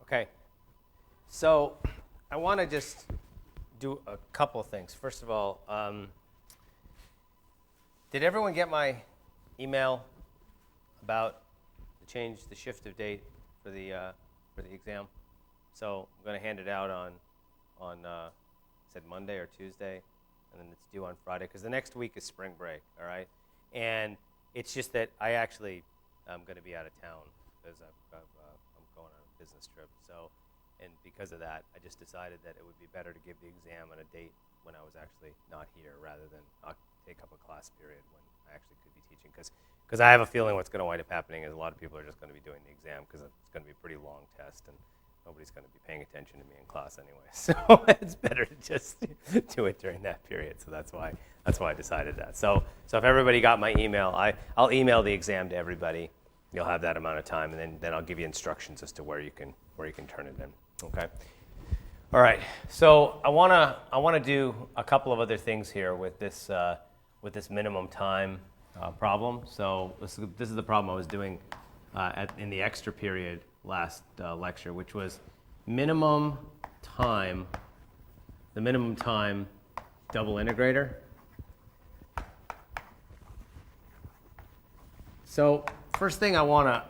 Okay, so I want to just do a couple of things. First of all, did everyone get my email about the shift of date for the exam? So I'm going to hand it out on said Monday or Tuesday, and then it's due on Friday because the next week is spring break. All right, and it's just that I actually am going to be out of town because I'm going on a business trip. So, and because of that, I just decided that it would be better to give the exam on a date when I was actually not here rather than take up a class period when I actually could be teaching. Because I have a feeling what's going to wind up happening is a lot of people are just going to be doing the exam because it's going to be a pretty long test and nobody's going to be paying attention to me in class anyway. So it's better to just do it during that period. So that's why I decided that. So if everybody got my email, I'll email the exam to everybody. You'll have that amount of time, and then I'll give you instructions as to where you can turn it in. Okay. All right. So I wanna do a couple of other things here with this minimum time problem. So this is the problem I was doing in the extra period last lecture, which was the minimum time double integrator. So first thing I wanna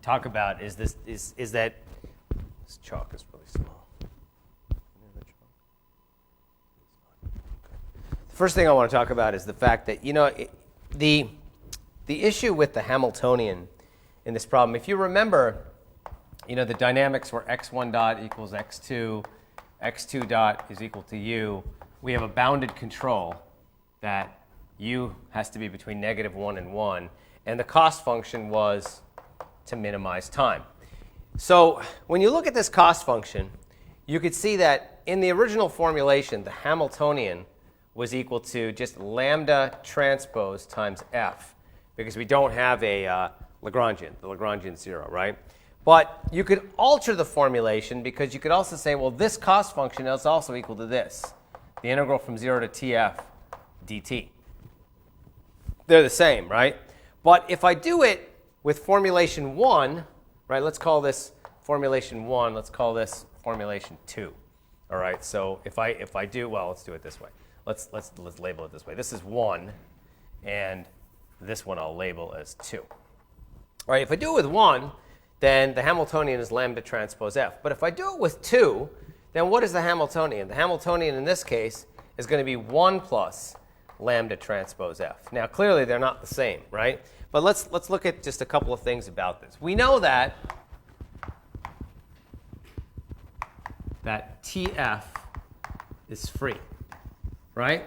talk about is that this chalk is really small. The first thing I want to talk about is the fact that the issue with the Hamiltonian in this problem, if you remember, the dynamics were x1 dot equals x2, x2 dot is equal to u. We have a bounded control that u has to be between -1 and 1, and the cost function was to minimize time. So when you look at this cost function, you could see that in the original formulation, the Hamiltonian was equal to just lambda transpose times f, because we don't have a Lagrangian. The Lagrangian's 0, right? But you could alter the formulation because you could also say, well, this cost function is also equal to this, the integral from 0 to tf dt. They're the same, right? But if I do it with formulation 1, right, let's call this formulation 1, let's call this formulation 2. All right, so if I do, well, let's do it this way. Let's label it this way. This is 1, and this one I'll label as 2. All right, if I do it with 1, then the Hamiltonian is lambda transpose f. But if I do it with 2, then what is the Hamiltonian? The Hamiltonian in this case is going to be 1 plus lambda transpose f. Now, clearly, they're not the same, right? But let's look at just a couple of things about this. We know that TF is free, right?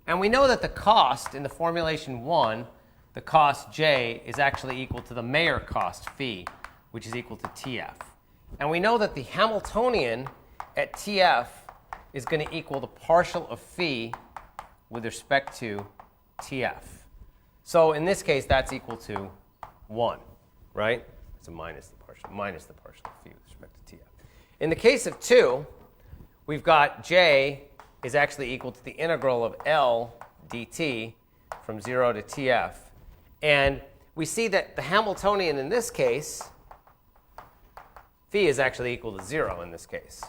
And we know that the cost in the formulation 1, the cost J, is actually equal to the Mayer cost phi, which is equal to TF. And we know that the Hamiltonian at TF is going to equal the partial of phi with respect to TF. So in this case, that's equal to 1, right? So minus the partial of phi with respect to TF. In the case of 2, we've got J is actually equal to the integral of L dt from 0 to TF. And we see that the Hamiltonian in this case, phi is actually equal to 0 in this case.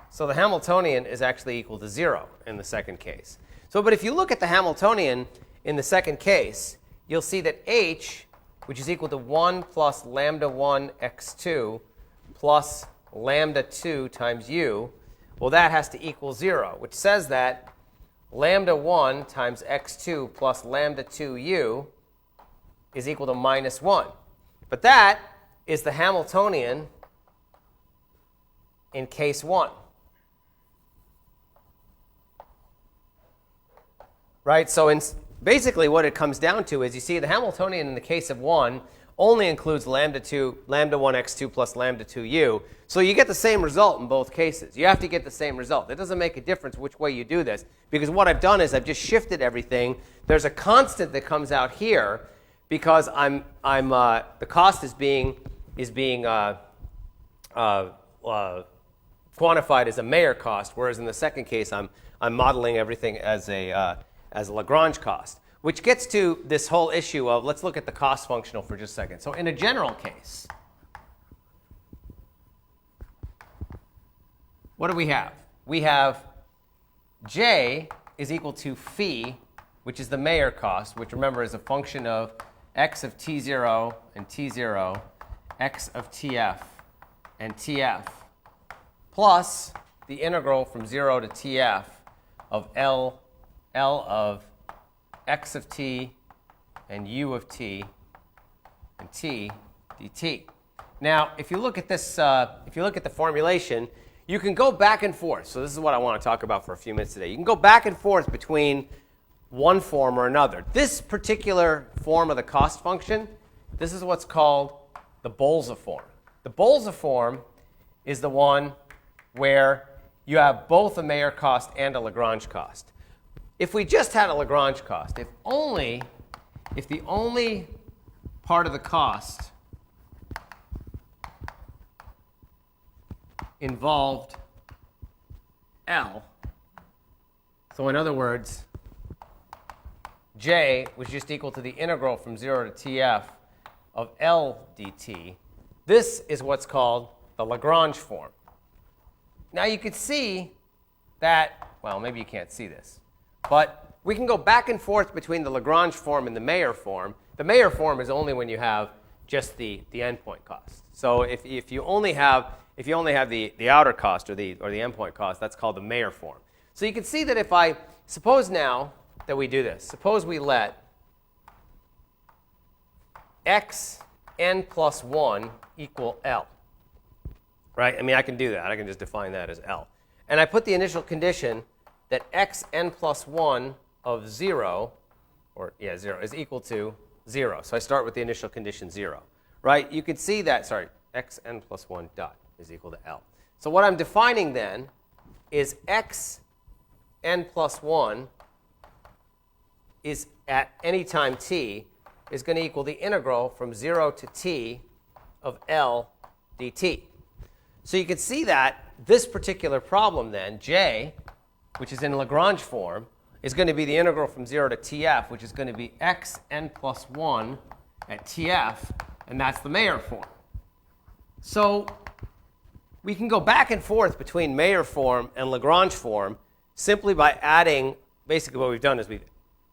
So the Hamiltonian is actually equal to 0 in the second case. So, but if you look at the Hamiltonian in the second case, you'll see that h, which is equal to 1 plus lambda 1 x2 plus lambda 2 times u, well, that has to equal 0, which says that lambda 1 times x2 plus lambda 2u is equal to -1. But that is the Hamiltonian in case 1. Right? So basically what it comes down to is you see the Hamiltonian in the case of 1 only includes lambda 1 x2 plus lambda 2u. So you get the same result in both cases. You have to get the same result. It doesn't make a difference which way you do this, because what I've done is I've just shifted everything. There's a constant that comes out here because the cost is being quantified as a Mayer cost, whereas in the second case I'm modeling everything as a Lagrange cost, which gets to this whole issue of, let's look at the cost functional for just a second. So in a general case, what do we have? We have J is equal to phi, which is the Mayer cost, which remember is a function of x of t0 and t0, x of tf and tf, plus the integral from 0 to tf of L of x of t and u of t and t dt. Now, if you look at this, if you look at the formulation, you can go back and forth. So this is what I want to talk about for a few minutes today. You can go back and forth between one form or another. This particular form of the cost function, this is what's called the Bolza form. The Bolza form is the one where you have both a Mayer cost and a Lagrange cost. If we just had a Lagrange cost, if the only part of the cost involved L, so in other words, J was just equal to the integral from 0 to tf of L dt, this is what's called the Lagrange form. Now you could see that, well, maybe you can't see this, but we can go back and forth between the Lagrange form and the Mayer form. The Mayer form is only when you have just the endpoint cost. So if you only have the outer cost or the endpoint cost, that's called the Mayer form. So you can see that if I suppose now that we do this, suppose we let x n plus 1 equal L. Right? I mean, I can do that. I can just define that as L. And I put the initial condition that x n plus 1 of 0, or 0, is equal to 0. So I start with the initial condition 0. Right? You can see that, x n plus 1 dot is equal to L. So what I'm defining then is x n plus 1 is at any time t is going to equal the integral from 0 to t of L dt. So you can see that this particular problem then, J, which is in Lagrange form, is going to be the integral from 0 to tf, which is going to be x n plus 1 at tf, and that's the Mayer form. So we can go back and forth between Mayer form and Lagrange form simply by adding, basically what we've done is we've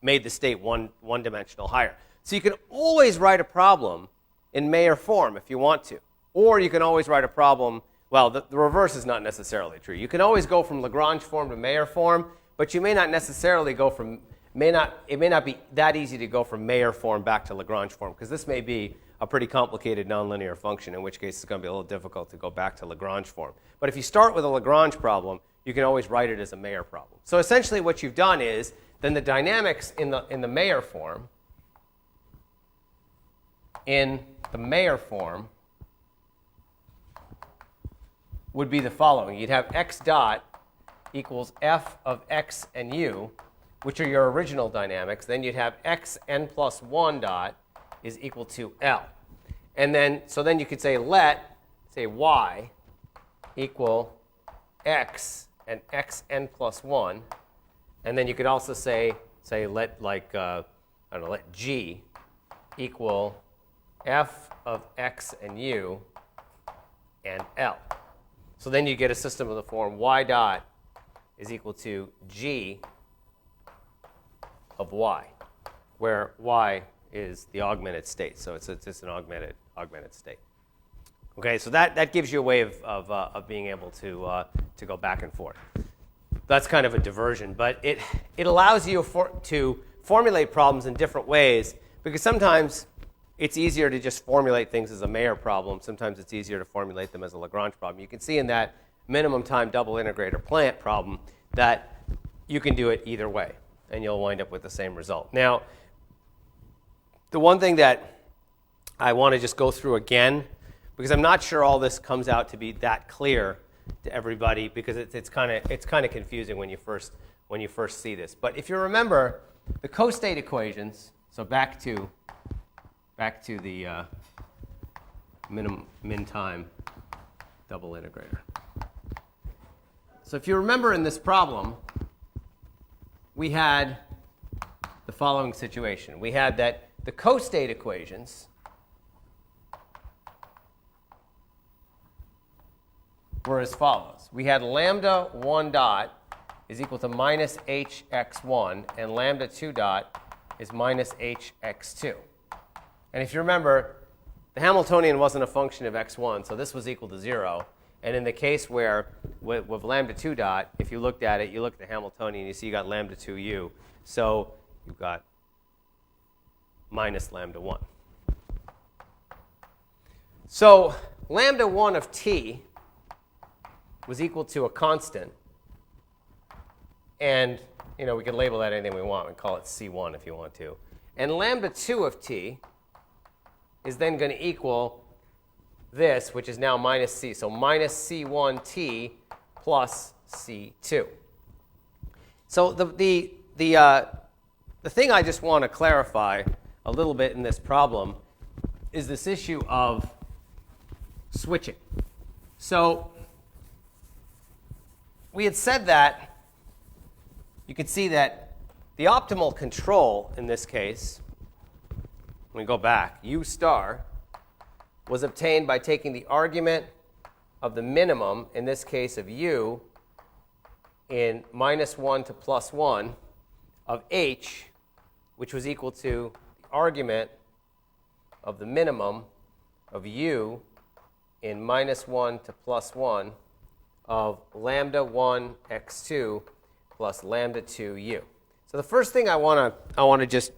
made the state one dimensional higher. So you can always write a problem in Mayer form if you want to. Or you can always write a problem, well, the reverse is not necessarily true. You can always go from Lagrange form to Mayer form, but you may not necessarily go from, it may not be that easy to go from Mayer form back to Lagrange form, because this may be a pretty complicated nonlinear function, in which case it's going to be a little difficult to go back to Lagrange form. But if you start with a Lagrange problem, you can always write it as a Mayer problem. So essentially what you've done is, then the dynamics in the Mayer form, would be the following. You'd have x dot equals f of x and u, which are your original dynamics. Then you'd have x n plus 1 dot is equal to L. And then, so then you could say let, say y equal x and x n plus 1. And then you could also say let, like, I don't know, let g equal f of x and u and L. So then you get a system of the form y dot is equal to g of y, where y is the augmented state. So it's an augmented state. Okay, so that gives you a way of being able to go back and forth. That's kind of a diversion, but it allows you to formulate problems in different ways, because sometimes it's easier to just formulate things as a Mayer problem. Sometimes it's easier to formulate them as a Lagrange problem. You can see in that minimum time double integrator plant problem that you can do it either way, and you'll wind up with the same result. Now, the one thing that I want to just go through again, because I'm not sure all this comes out to be that clear to everybody, because it's kind of confusing when you first see this. But if you remember the co-state equations, so back to the min time double integrator. So if you remember in this problem, we had the following situation. We had that the co-state equations were as follows. We had lambda 1 dot is equal to minus hx1, and lambda 2 dot is minus hx2. And if you remember, the Hamiltonian wasn't a function of x1, so this was equal to 0. And in the case where, with lambda 2 dot, if you looked at it, you look at the Hamiltonian, you see you got lambda 2u. So you've got minus lambda 1. So lambda 1 of t was equal to a constant. And we can label that anything we want. We can call it C1 if you want to. And lambda 2 of t is then going to equal this, which is now minus c. So minus C1t plus C2. So the thing I just want to clarify a little bit in this problem is this issue of switching. So we had said that you can see that the optimal control in this case, when we go back, u star, was obtained by taking the argument of the minimum, in this case of u, in minus 1 to plus 1 of h, which was equal to the argument of the minimum of u in minus 1 to plus 1 of lambda 1 x2 plus lambda 2u. So the first thing I want to just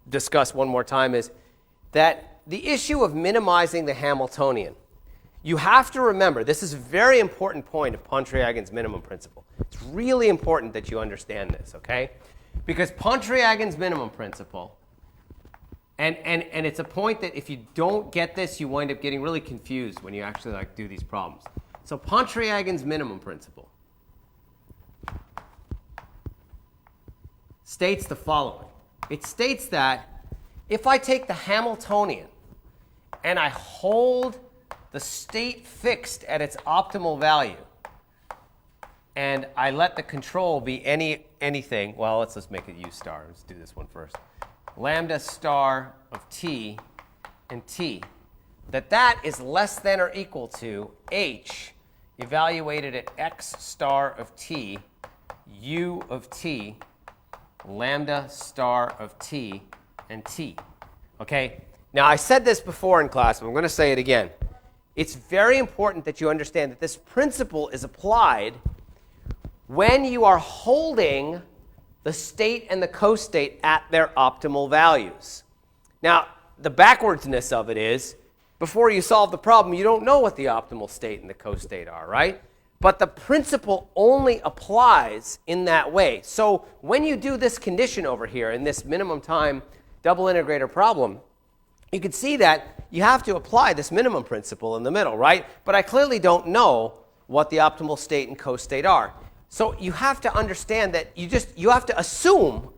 discuss one more time is that the issue of minimizing the Hamiltonian. You have to remember, this is a very important point of Pontryagin's minimum principle. It's really important that you understand this, okay? Because Pontryagin's minimum principle, and it's a point that if you don't get this, you wind up getting really confused when you actually do these problems. So Pontryagin's minimum principle states the following. It states that if I take the Hamiltonian and I hold the state fixed at its optimal value, and I let the control be anything, well, let's just make it u star. Let's do this one first. Lambda star of t and t, that is less than or equal to h evaluated at x star of t, u of t, lambda star of t, and t. Okay? Now, I said this before in class, but I'm going to say it again. It's very important that you understand that this principle is applied when you are holding the state and the costate at their optimal values. Now, the backwardsness of it is, before you solve the problem, you don't know what the optimal state and the costate are, right? But the principle only applies in that way. So when you do this condition over here in this minimum time double integrator problem, you can see that you have to apply this minimum principle in the middle, right? But I clearly don't know what the optimal state and costate are. So you have to understand that you have to assume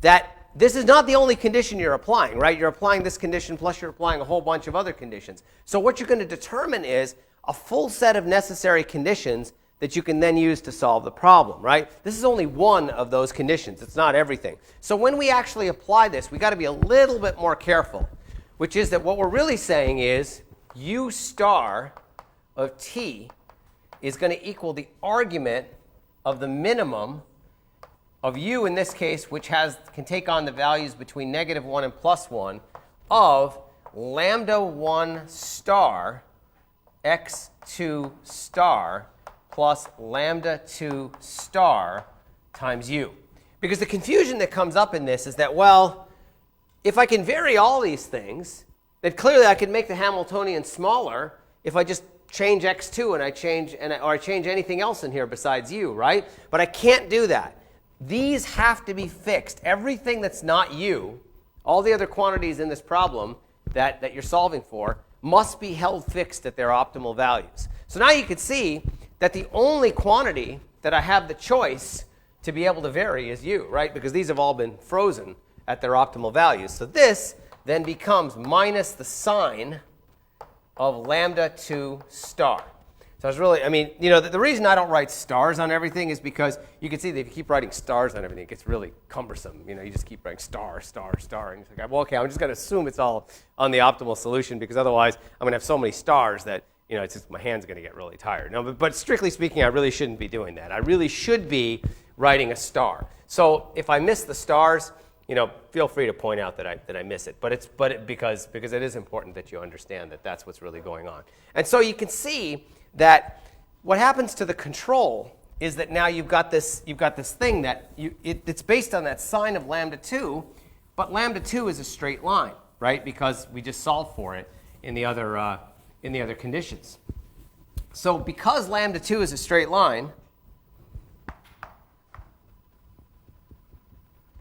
that this is not the only condition you're applying, right? You're applying this condition plus you're applying a whole bunch of other conditions. So what you're going to determine is a full set of necessary conditions that you can then use to solve the problem, right? This is only one of those conditions. It's not everything. So when we actually apply this, we got to be a little bit more careful, which is that what we're really saying is u star of t is going to equal the argument of the minimum of u in this case, which can take on the values between negative 1 and plus 1 of lambda 1 star x2 star plus lambda 2 star times u. Because the confusion that comes up in this is that, well, if I can vary all these things, then clearly I can make the Hamiltonian smaller if I just change x2 and I change anything else in here besides u, right? But I can't do that. These have to be fixed. Everything that's not u, all the other quantities in this problem that you're solving for, must be held fixed at their optimal values. So now you can see that the only quantity that I have the choice to be able to vary is u, right? Because these have all been frozen at their optimal values. So this then becomes minus the sign of lambda 2 star. So it's really, the reason I don't write stars on everything is because you can see that if you keep writing stars on everything, it gets really cumbersome. You just keep writing star, star, star. And you're like, well, okay, I'm just going to assume it's all on the optimal solution because otherwise I'm going to have so many stars that it's just my hand's going to get really tired. No, but strictly speaking, I really shouldn't be doing that. I really should be writing a star. So if I miss the stars, feel free to point out that I miss it. Because it is important that you understand that that's what's really going on. And so you can see that what happens to the control is that now you've got this thing that it's based on that sine of lambda 2, but lambda 2 is a straight line, right? Because we just solved for it in the other conditions. So because lambda 2 is a straight line,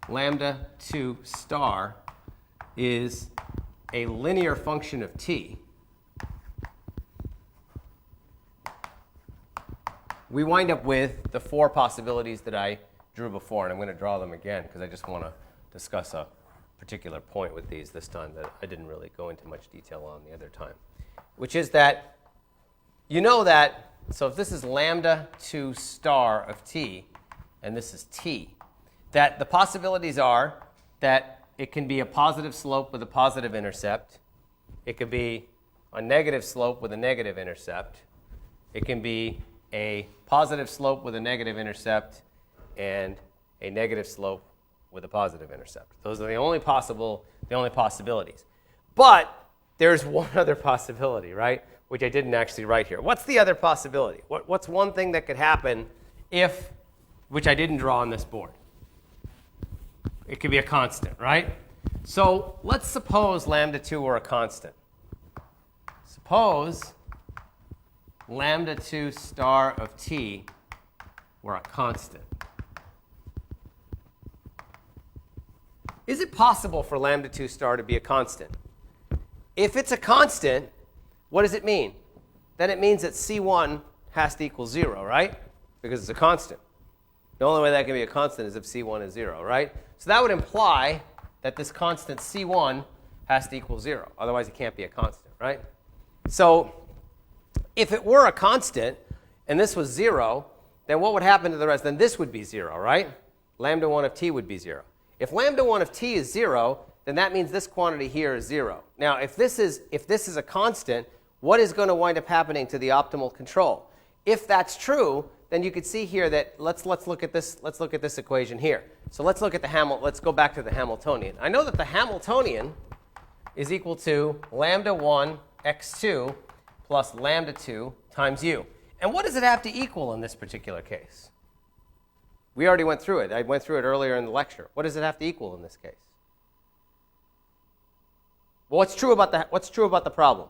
lambda 2 star is a linear function of t. We wind up with the 4 possibilities that I drew before, and I'm going to draw them again because I just want to discuss a particular point with these this time that I didn't really go into much detail on the other time, which is that so if this is lambda 2 star of t, and this is t, that the possibilities are that it can be a positive slope with a positive intercept. It could be a negative slope with a negative intercept. It can be a positive slope with a negative intercept and a negative slope with a positive intercept. Those are the only possibilities. But there's one other possibility, right, which I didn't actually write here. What's the other possibility? What's one thing that could happen which I didn't draw on this board? It could be a constant, right? So let's suppose lambda 2 were a constant. Suppose lambda 2 star of t were a constant. Is it possible for lambda 2 star to be a constant? If it's a constant, what does it mean? Then it means that C1 has to equal 0, right? Because it's a constant. The only way that can be a constant is if C1 is 0, right? So that would imply that this constant C1 has to equal 0. Otherwise, it can't be a constant, right? So if it were a constant and this was 0, then what would happen to the rest? Then this would be 0, right? Lambda 1 of t would be 0. If lambda 1 of t is 0, then that means this quantity here is 0. Now, if this is a constant, what is going to wind up happening to the optimal control? If that's true, then you could see here that let's look at this equation here. So let's go back to the Hamiltonian. I know that the Hamiltonian is equal to lambda 1 x2 plus lambda 2 times u. And what does it have to equal in this particular case? We already went through it. I went through it earlier in the lecture. What does it have to equal in this case? Well, what's true about the problem?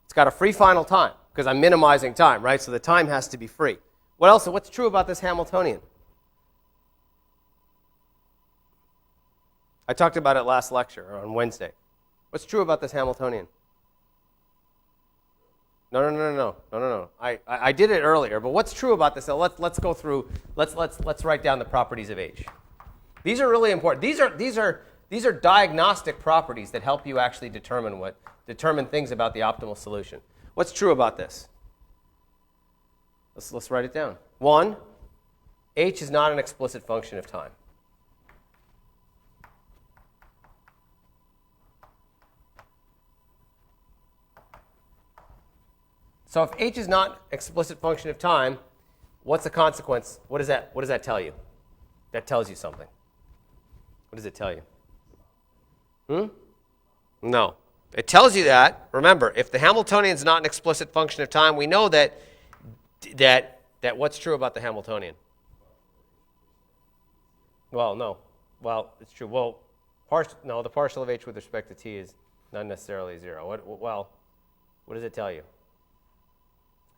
It's got a free final time because I'm minimizing time, right? So the time has to be free. What else? What's true about this Hamiltonian? I talked about it last lecture on Wednesday. What's true about this Hamiltonian? No. I did it earlier, but what's true about this? So let's go through. Let's write down the properties of H. These are really important. These are diagnostic properties that help you actually determine things about the optimal solution. What's true about this? Let's write it down. 1, H is not an explicit function of time. So if H is not an explicit function of time, what's the consequence? What does that tell you? That tells you something. What does it tell you? No. It tells you that, remember, if the Hamiltonian is not an explicit function of time, we know that what's true about the Hamiltonian? Well, no. Well, it's true. Well, the partial of H with respect to t is not necessarily 0. What does it tell you?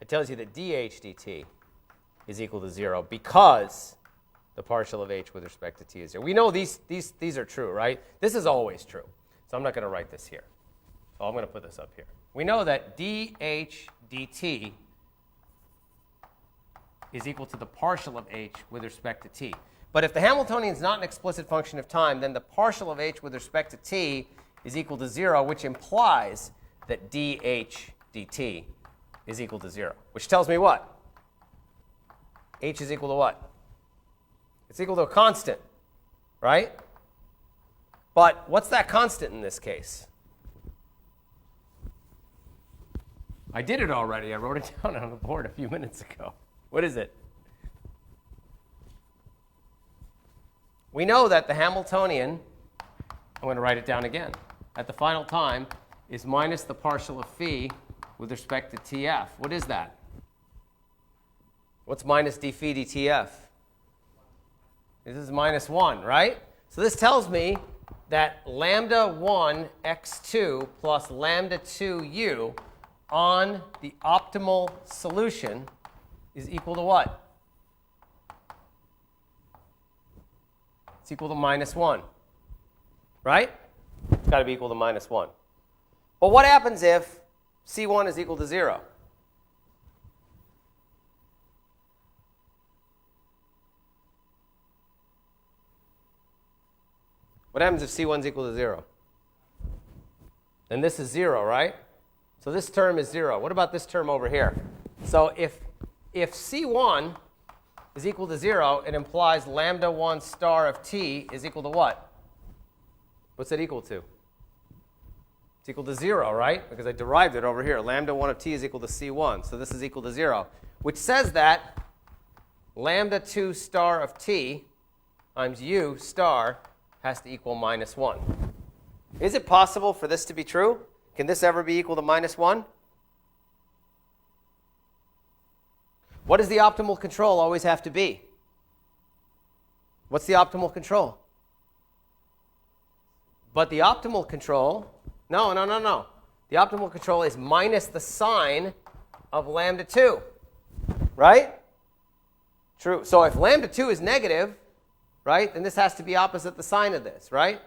It tells you that dH dt is equal to 0 because the partial of H with respect to t is 0. We know these are true, right? This is always true. So I'm not going to write this here. So I'm going to put this up here. We know that dH dt is equal to the partial of H with respect to t. But if the Hamiltonian is not an explicit function of time, then the partial of H with respect to t is equal to 0, which implies that dH dt is equal to 0, which tells me what? H is equal to what? It's equal to a constant, right? But what's that constant in this case? I did it already. I wrote it down on the board a few minutes ago. What is it? We know that the Hamiltonian, I'm going to write it down again, at the final time is minus the partial of phi with respect to TF. What is that? What's minus d phi dTF? This is minus 1, right? So this tells me that lambda 1 x2 plus lambda 2u on the optimal solution is equal to what? It's equal to minus 1, right? It's got to be equal to minus 1. But what happens if C1 is equal to 0? What happens if C1 is equal to 0? Then this is 0, right? So this term is 0. What about this term over here? So if C1 is equal to 0, it implies lambda 1 star of t is equal to what? What's it equal to? It's equal to 0, right? Because I derived it over here. Lambda 1 of t is equal to C1. So this is equal to 0, which says that lambda 2 star of t times u star has to equal minus 1. Is it possible for this to be true? Can this ever be equal to minus 1? What does the optimal control always have to be? What's the optimal control? But the optimal control, no. The optimal control is minus the sign of lambda 2, right? True. So if lambda 2 is negative, right, then this has to be opposite the sign of this, right?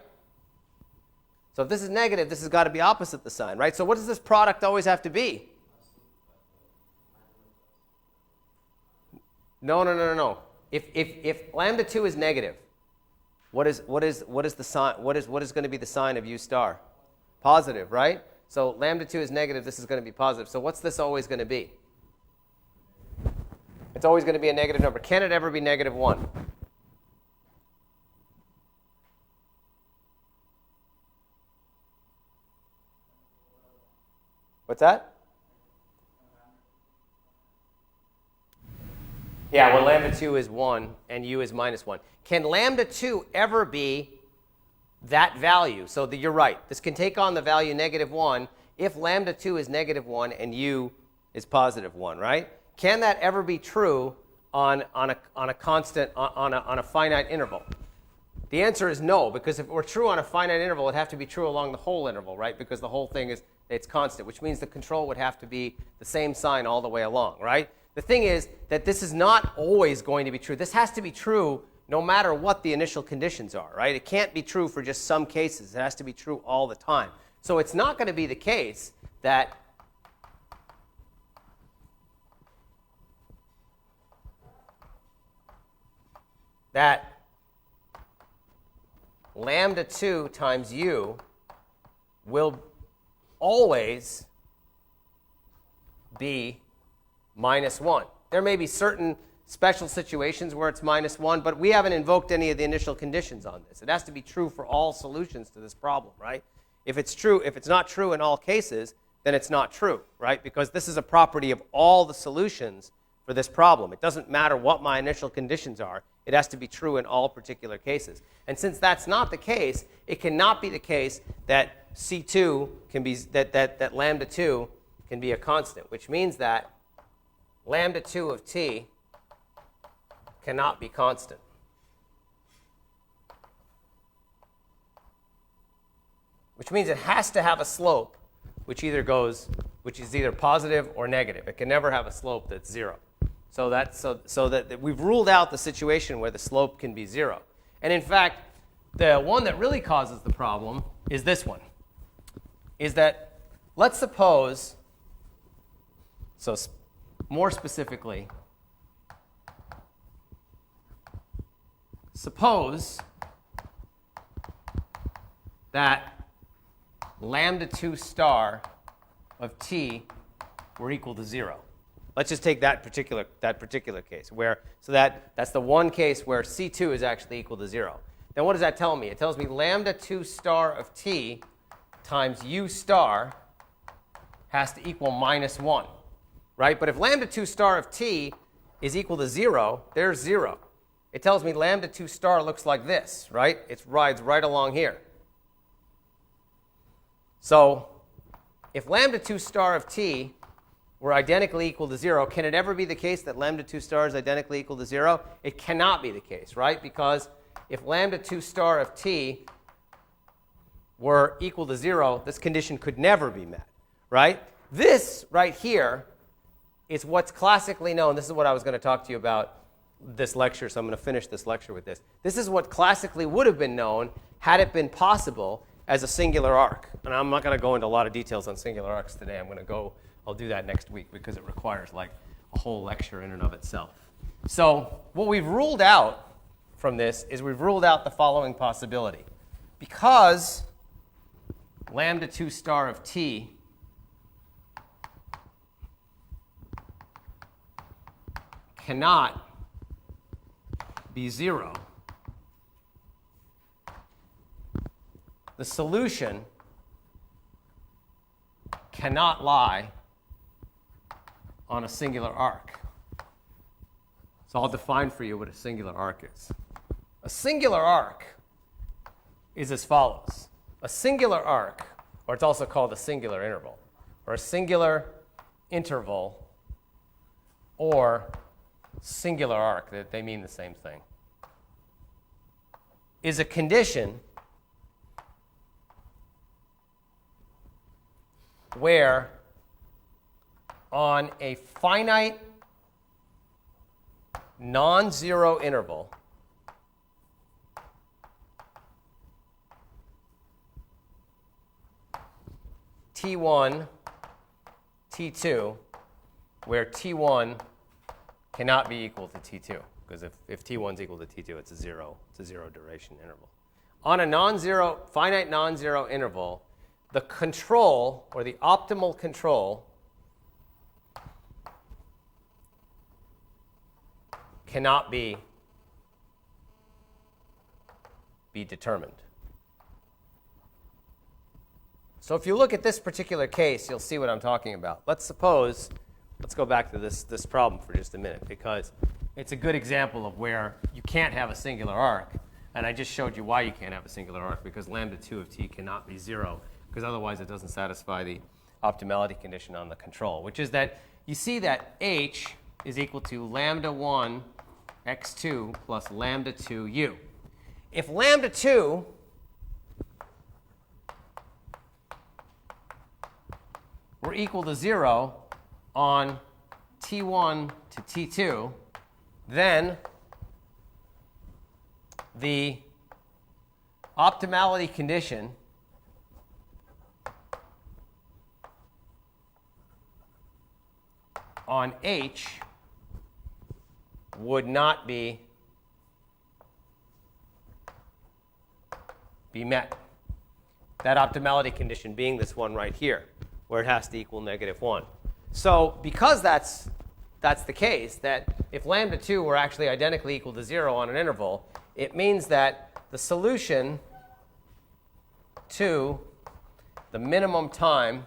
So if this is negative, this has got to be opposite the sign, right? So what does this product always have to be? No. If lambda 2 is negative, what is the sign? What is going to be the sign of u star? Positive, right? So lambda 2 is negative. This is going to be positive. So what's this always going to be? It's always going to be a negative number. Can it ever be negative 1? What's that? Yeah, when lambda 2 is 1 and u is minus 1. Can lambda 2 ever be that value? So you're right. This can take on the value negative 1 if lambda 2 is negative 1 and u is positive 1, right? Can that ever be true on a constant, on a finite interval? The answer is no, because if it were true on a finite interval, it'd have to be true along the whole interval, right? Because the whole thing it's constant, which means the control would have to be the same sign all the way along, right? The thing is that this is not always going to be true. This has to be true no matter what the initial conditions are, right? It can't be true for just some cases. It has to be true all the time. So it's not going to be the case that lambda 2 times u will always be minus 1. There may be certain special situations where it's minus 1, but we haven't invoked any of the initial conditions on this. It has to be true for all solutions to this problem, right? If it's not true in all cases, then it's not true, right? Because this is a property of all the solutions for this problem. It doesn't matter what my initial conditions are. It has to be true in all particular cases. And since that's not the case, it cannot be the case that C2 can be, that lambda 2 can be a constant, which means that lambda 2 of t cannot be constant. Which means it has to have a slope which is either positive or negative. It can never have a slope that's 0. So that we've ruled out the situation where the slope can be 0. And in fact, the one that really causes the problem is this one. Is that, let's suppose, so more specifically, suppose that lambda 2 star of t were equal to 0. Let's just take that particular case where, so that's the one case where C2 is actually equal to 0. Then what does that tell me? It tells me lambda 2 star of t times u star has to equal minus 1, right? But if lambda 2 star of t is equal to 0, there's 0. It tells me lambda 2 star looks like this, right? It rides right along here. So if lambda 2 star of t were identically equal to 0, can it ever be the case that lambda 2 star is identically equal to 0? It cannot be the case, right? Because if lambda 2 star of t were equal to 0, this condition could never be met, right? This right here is what's classically known. This is what I was going to talk to you about this lecture, so I'm going to finish this lecture with this. This is what classically would have been known had it been possible as a singular arc. And I'm not going to go into a lot of details on singular arcs today. I'll do that next week because it requires like a whole lecture in and of itself. So what we've ruled out from this is we've ruled out the following possibility. Because lambda 2 star of t cannot be 0, the solution cannot lie on a singular arc. So I'll define for you what a singular arc is. A singular arc is as follows. A singular arc, or it's also called a singular interval, or a singular interval, or singular arc, they mean the same thing, is a condition where on a finite non-zero interval t1, t2, where t1 cannot be equal to t2, because if t1 is equal to t2, it's a zero duration interval. On a finite non-zero interval, the control, or the optimal control, cannot be determined. So if you look at this particular case, you'll see what I'm talking about. Let's go back to this problem for just a minute, because it's a good example of where you can't have a singular arc. And I just showed you why you can't have a singular arc, because lambda 2 of t cannot be 0, because otherwise it doesn't satisfy the optimality condition on the control, which is that you see that h is equal to lambda 1 x2 plus lambda 2 u. If lambda 2 were equal to 0 on t1 to t2, then the optimality condition on h would not be met. That optimality condition being this one right here, where it has to equal -1. So because that's the case, that if lambda 2 were actually identically equal to 0 on an interval, it means that the solution to the minimum time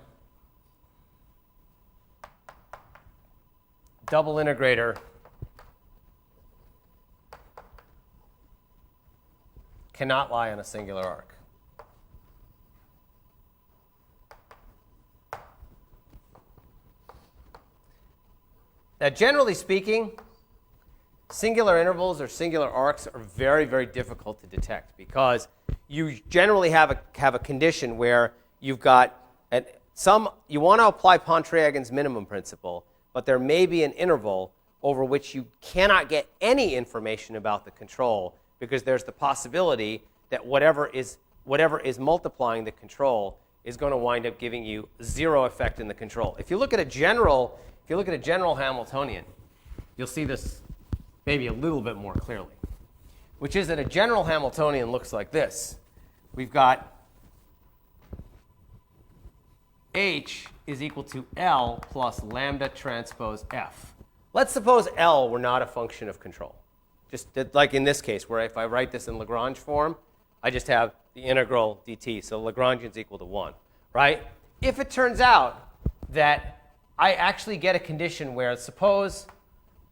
double integrator cannot lie on a singular arc. Now, generally speaking, singular intervals or singular arcs are very, very difficult to detect, because you generally have a condition where you've got you want to apply Pontryagin's minimum principle, but there may be an interval over which you cannot get any information about the control, because there's the possibility that whatever is multiplying the control is going to wind up giving you 0 effect in the control. If you look at a general Hamiltonian, you'll see this maybe a little bit more clearly, which is that a general Hamiltonian looks like this. We've got h is equal to L plus lambda transpose F. Let's suppose L were not a function of control. Just like in this case, where if I write this in Lagrange form, I just have the integral dt, so Lagrangian's equal to 1, right? If it turns out that I actually get a condition where suppose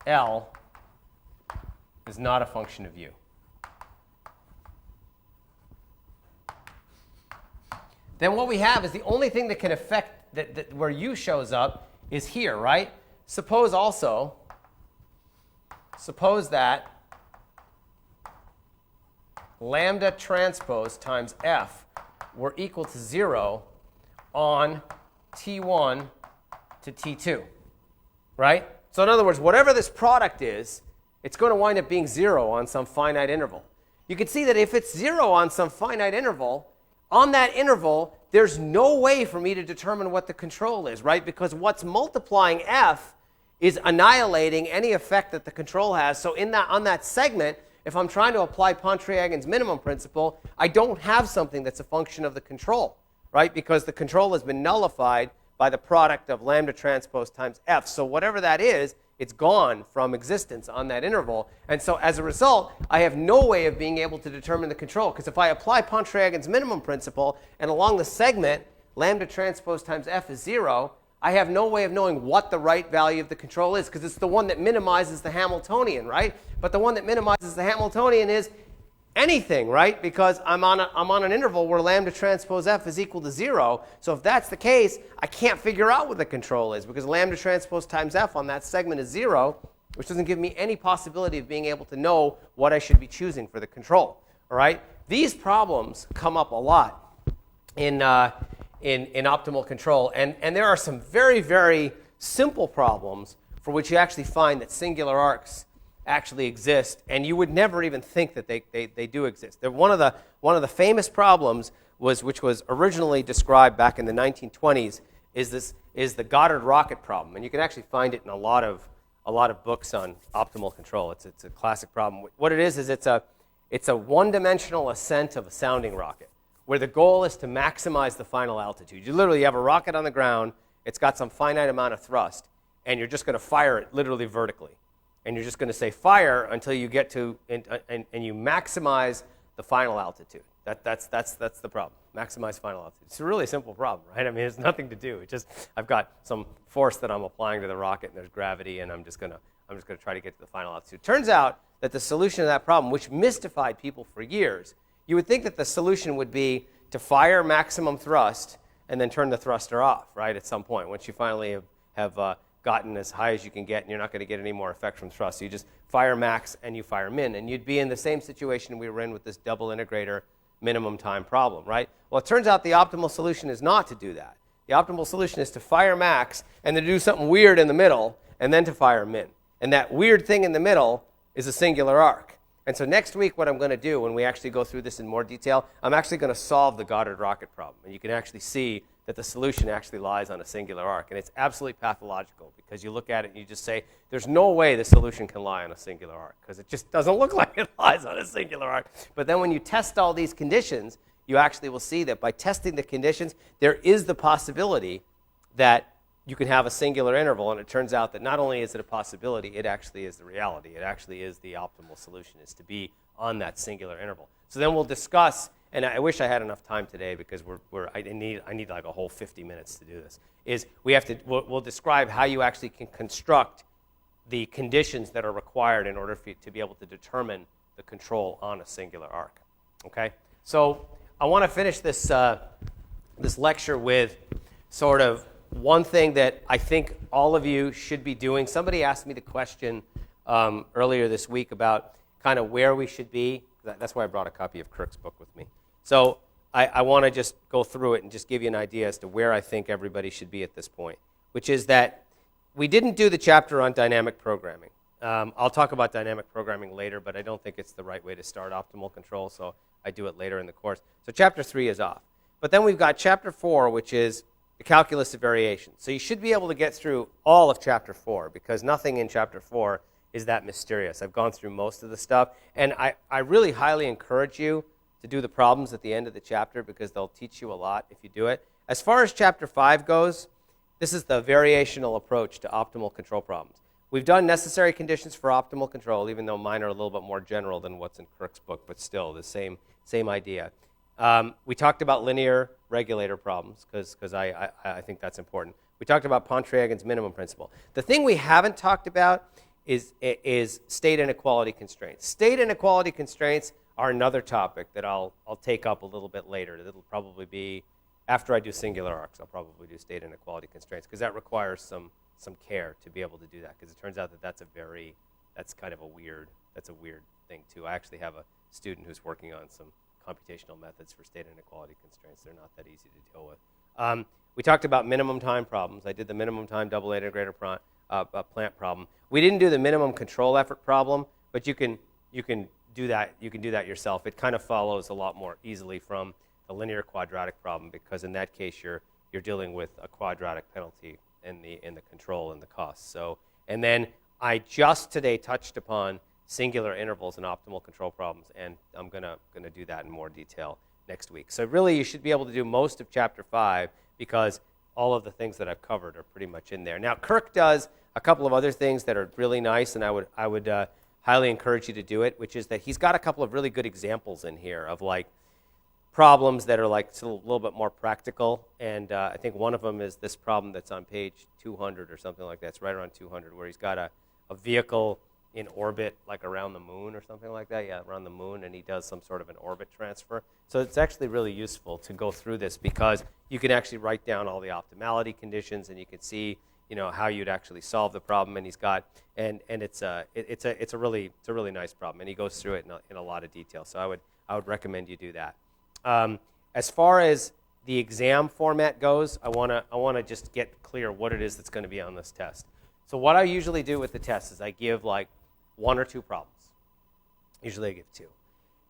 L is not a function of U. Then what we have is the only thing that can affect that where U shows up is here, right? Suppose that lambda transpose times F were equal to 0 on T1 to T2, right? So in other words, whatever this product is, it's going to wind up being 0 on some finite interval. You can see that if it's 0 on some finite interval, on that interval, there's no way for me to determine what the control is, right? Because what's multiplying F is annihilating any effect that the control has. So on that segment, if I'm trying to apply Pontryagin's minimum principle, I don't have something that's a function of the control, right? Because the control has been nullified by the product of lambda transpose times F. So whatever that is, it's gone from existence on that interval. And so as a result, I have no way of being able to determine the control. Because if I apply Pontryagin's minimum principle, and along the segment, lambda transpose times F is 0, I have no way of knowing what the right value of the control is, because it's the one that minimizes the Hamiltonian, right? But the one that minimizes the Hamiltonian is anything, right? Because I'm on an interval where lambda transpose F is equal to 0. So if that's the case, I can't figure out what the control is, because lambda transpose times F on that segment is 0, which doesn't give me any possibility of being able to know what I should be choosing for the control, all right? These problems come up a lot in optimal control. And there are some very, very simple problems for which you actually find that singular arcs actually exist, and you would never even think that they do exist. One of the famous problems which was originally described back in the 1920s is the Goddard rocket problem, and you can actually find it in a lot of books on optimal control. It's a classic problem. What it is it's a one-dimensional ascent of a sounding rocket, where the goal is to maximize the final altitude. You literally have a rocket on the ground, it's got some finite amount of thrust, and you're just going to fire it literally vertically. And you're just going to say fire until you get to, and you maximize the final altitude. That's the problem. Maximize final altitude. It's a really simple problem, right? I mean, there's nothing to do. It's just I've got some force that I'm applying to the rocket, and there's gravity, and I'm just going to try to get to the final altitude. Turns out that the solution to that problem, which mystified people for years, you would think that the solution would be to fire maximum thrust and then turn the thruster off, right? At some point, once you finally have gotten as high as you can get, and you're not going to get any more effect from thrust. So you just fire max and you fire min, and you'd be in the same situation we were in with this double integrator minimum time problem, right? Well, it turns out the optimal solution is not to do that. The optimal solution is to fire max and to do something weird in the middle and then to fire min. And that weird thing in the middle is a singular arc. And so next week what I'm going to do when we actually go through this in more detail, I'm actually going to solve the Goddard rocket problem. And you can actually see that the solution actually lies on a singular arc. And it's absolutely pathological, because you look at it and you just say, there's no way the solution can lie on a singular arc, because it just doesn't look like it lies on a singular arc. But then when you test all these conditions, you actually will see that by testing the conditions, there is the possibility that you can have a singular interval. And it turns out that not only is it a possibility, it actually is the reality. It actually is the optimal solution, is to be on that singular interval. So then we'll discuss. And I wish I had enough time today, because I need like a whole 50 minutes to do this. We'll describe how you actually can construct the conditions that are required in order for you to be able to determine the control on a singular arc. Okay? So I want to finish this lecture with sort of one thing that I think all of you should be doing. Somebody asked me the question earlier this week about kind of where we should be. That's why I brought a copy of Kirk's book with me. So I want to just go through it and just give you an idea as to where I think everybody should be at this point, which is that we didn't do the chapter on dynamic programming. I'll talk about dynamic programming later, but I don't think it's the right way to start optimal control, so I do it later in the course. So chapter 3 is off. But then we've got chapter 4, which is the calculus of variation. So you should be able to get through all of chapter 4, because nothing in chapter 4 is that mysterious. I've gone through most of the stuff, and I really highly encourage you to do the problems at the end of the chapter, because they'll teach you a lot if you do it. As far as chapter 5 goes, this is the variational approach to optimal control problems. We've done necessary conditions for optimal control, even though mine are a little bit more general than what's in Kirk's book, but still the same idea. We talked about linear regulator problems, because I think that's important. We talked about Pontryagin's minimum principle. The thing we haven't talked about is state inequality constraints. State inequality constraints are another topic that I'll take up a little bit later. It'll probably be after I do singular arcs. I'll probably do state inequality constraints because that requires some care to be able to do that. Because it turns out that that's kind of a weird thing too. I actually have a student who's working on some computational methods for state inequality constraints. They're not that easy to deal with. We talked about minimum time problems. I did the minimum time double integrator plant problem. We didn't do the minimum control effort problem, but you can do that. You can do that yourself. It kind of follows a lot more easily from the linear quadratic problem because in that case you're dealing with a quadratic penalty in the control and the cost. So and then I just today touched upon singular intervals and optimal control problems, and I'm gonna do that in more detail next week. So really, you should be able to do most of Chapter 5 because all of the things that I've covered are pretty much in there. Now, Kirk does a couple of other things that are really nice, and I would highly encourage you to do it, which is that he's got a couple of really good examples in here of like problems that are like a little bit more practical, and I think one of them is this problem that's on page 200 or something like that. It's right around 200, where he's got a vehicle in orbit, like around the moon or something like that, yeah, around the moon, and he does some sort of an orbit transfer. So it's actually really useful to go through this because you can actually write down all the optimality conditions, and you can see, how you'd actually solve the problem. And he's got, and it's a really nice problem, and he goes through it in a lot of detail. So I would recommend you do that. As far as the exam format goes, I wanna just get clear what it is that's going to be on this test. So what I usually do with the test is I give like 1 or 2 problems. Usually I give 2.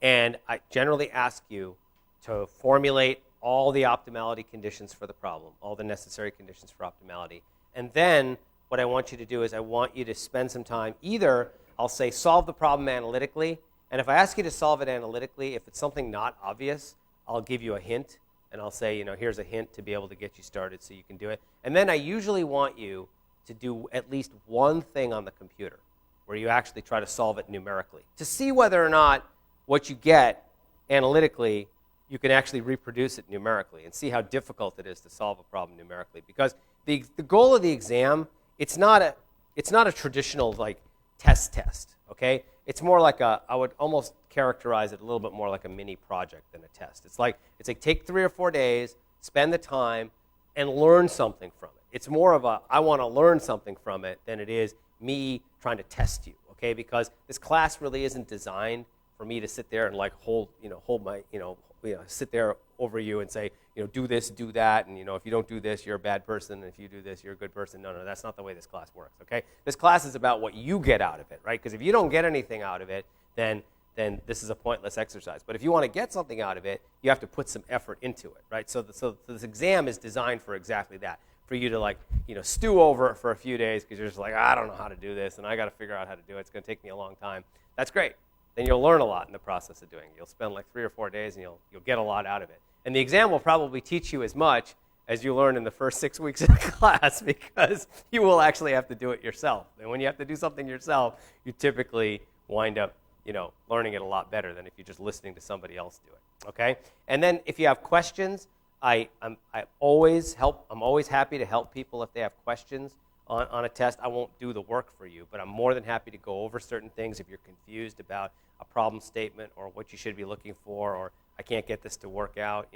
And I generally ask you to formulate all the optimality conditions for the problem, all the necessary conditions for optimality. And then what I want you to do is I want you to spend some time, either I'll say solve the problem analytically, and if I ask you to solve it analytically, if it's something not obvious, I'll give you a hint, and I'll say, here's a hint to be able to get you started so you can do it. And then I usually want you to do at least one thing on the computer where you actually try to solve it numerically to see whether or not what you get analytically, you can actually reproduce it numerically and see how difficult it is to solve a problem numerically. Because the goal of the exam, it's not a traditional like test, okay? It's more like I would almost characterize it a little bit more like a mini project than a test. It's like take 3 or 4 days, spend the time, and learn something from it. It's more of a I want to learn something from it than it is me trying to test you, okay? Because this class really isn't designed for me to sit there and like hold my, sit there over you and say, do this, do that, and if you don't do this, you're a bad person, and if you do this, you're a good person. No, that's not the way this class works, okay? This class is about what you get out of it, right? Because if you don't get anything out of it, then this is a pointless exercise. But if you want to get something out of it, you have to put some effort into it, right? So this exam is designed for exactly that, for you to stew over it for a few days because you're just like, I don't know how to do this, and I got to figure out how to do it. It's going to take me a long time. That's great. Then you'll learn a lot in the process of doing it. You'll spend like 3 or 4 days, and you'll get a lot out of it. And the exam will probably teach you as much as you learn in the first 6 weeks of the class because you will actually have to do it yourself. And when you have to do something yourself, you typically wind up learning it a lot better than if you're just listening to somebody else do it, okay? And then if you have questions, I'm always happy to help people if they have questions on a test. I won't do the work for you, but I'm more than happy to go over certain things if you're confused about a problem statement or what you should be looking for, or I can't get this to work out.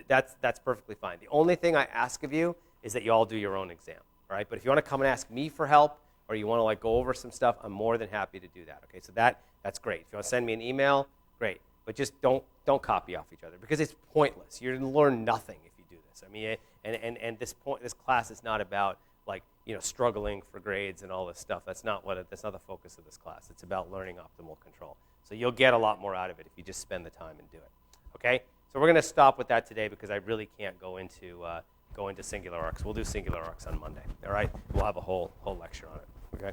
That's perfectly fine. The only thing I ask of you is that you all do your own exam, all right? But if you want to come and ask me for help, or you want to go over some stuff, I'm more than happy to do that. Okay, so that's great. If you want to send me an email, great. But just don't copy off each other because it's pointless. You're going to learn nothing if you do this. I mean, and this class is not about struggling for grades and all this stuff. That's not the focus of this class. It's about learning optimal control. So you'll get a lot more out of it if you just spend the time and do it. Okay? So we're going to stop with that today because I really can't go into singular arcs. We'll do singular arcs on Monday. All right? We'll have a whole lecture on it. Okay?